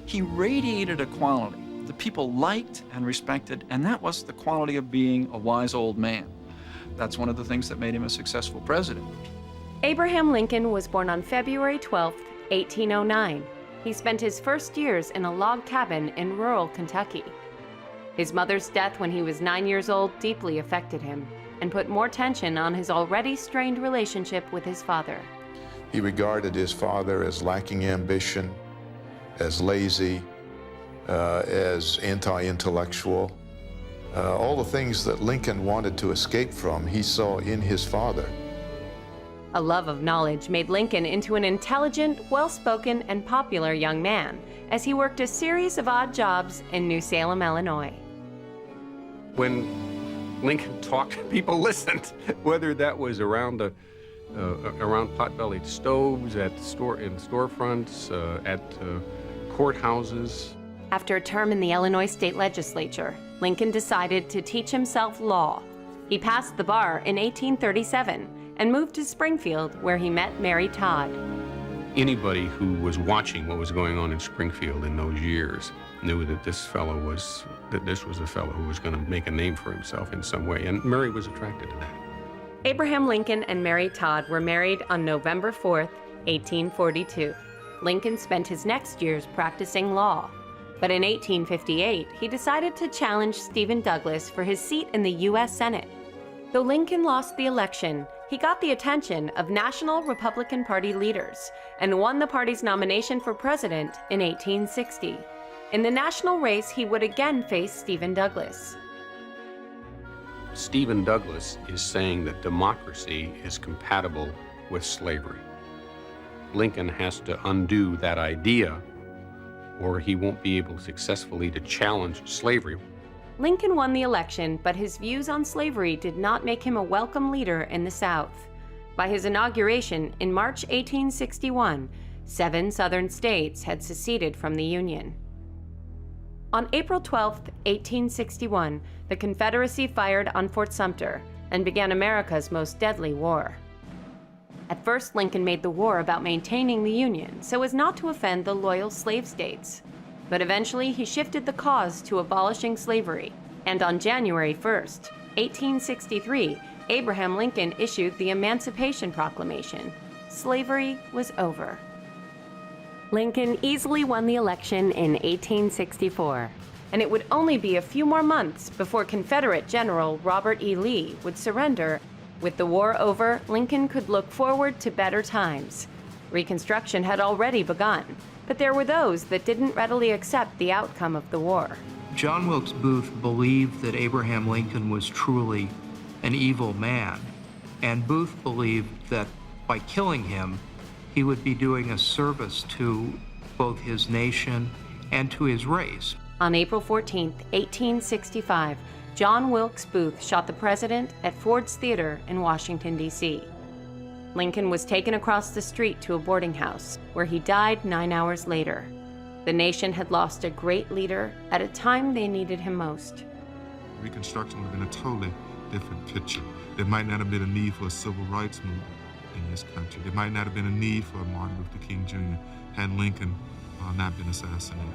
He radiated a quality that people liked and respected, and that was the quality of being a wise old man. That's one of the things that made him a successful president. Abraham Lincoln was born on February 12, 1809. He spent his first years in a log cabin in rural Kentucky. His mother's death when he was 9 years old deeply affected him and put more tension on his already strained relationship with his father. He regarded his father as lacking ambition, as lazy, as anti-intellectual. All the things that Lincoln wanted to escape from, he saw in his father. A love of knowledge made Lincoln into an intelligent, well-spoken, and popular young man as he worked a series of odd jobs in New Salem, Illinois. When Lincoln talked, people listened, whether that was around pot-bellied stoves, in storefronts, at courthouses. After a term in the Illinois state legislature, Lincoln decided to teach himself law. He passed the bar in 1837 and moved to Springfield, where he met Mary Todd. Anybody who was watching what was going on in Springfield in those years knew that this was a fellow who was going to make a name for himself in some way, and Mary was attracted to that. Abraham Lincoln and Mary Todd were married on November 4th, 1842. Lincoln spent his next years practicing law. But in 1858, he decided to challenge Stephen Douglas for his seat in the U.S. Senate. Though Lincoln lost the election, he got the attention of National Republican Party leaders and won the party's nomination for president in 1860. In the national race, he would again face Stephen Douglas. Stephen Douglas is saying that democracy is compatible with slavery. Lincoln has to undo that idea, or he won't be able successfully to challenge slavery. Lincoln won the election, but his views on slavery did not make him a welcome leader in the South. By his inauguration in March 1861, 7 Southern states had seceded from the Union. On April 12, 1861, the Confederacy fired on Fort Sumter and began America's most deadly war. At first, Lincoln made the war about maintaining the Union so as not to offend the loyal slave states. But eventually, he shifted the cause to abolishing slavery. And on January 1st, 1863, Abraham Lincoln issued the Emancipation Proclamation. Slavery was over. Lincoln easily won the election in 1864, and it would only be a few more months before Confederate General Robert E. Lee would surrender. With the war over, Lincoln could look forward to better times. Reconstruction had already begun, but there were those that didn't readily accept the outcome of the war. John Wilkes Booth believed that Abraham Lincoln was truly an evil man, and Booth believed that by killing him, he would be doing a service to both his nation and to his race. On April 14, 1865, John Wilkes Booth shot the president at Ford's Theater in Washington, D.C. Lincoln was taken across the street to a boarding house, where he died 9 hours later. The nation had lost a great leader at a time they needed him most. Reconstruction would have been a totally different picture. There might not have been a need for a civil rights movement in this country. There might not have been a need for Martin Luther King Jr. had Lincoln not been assassinated.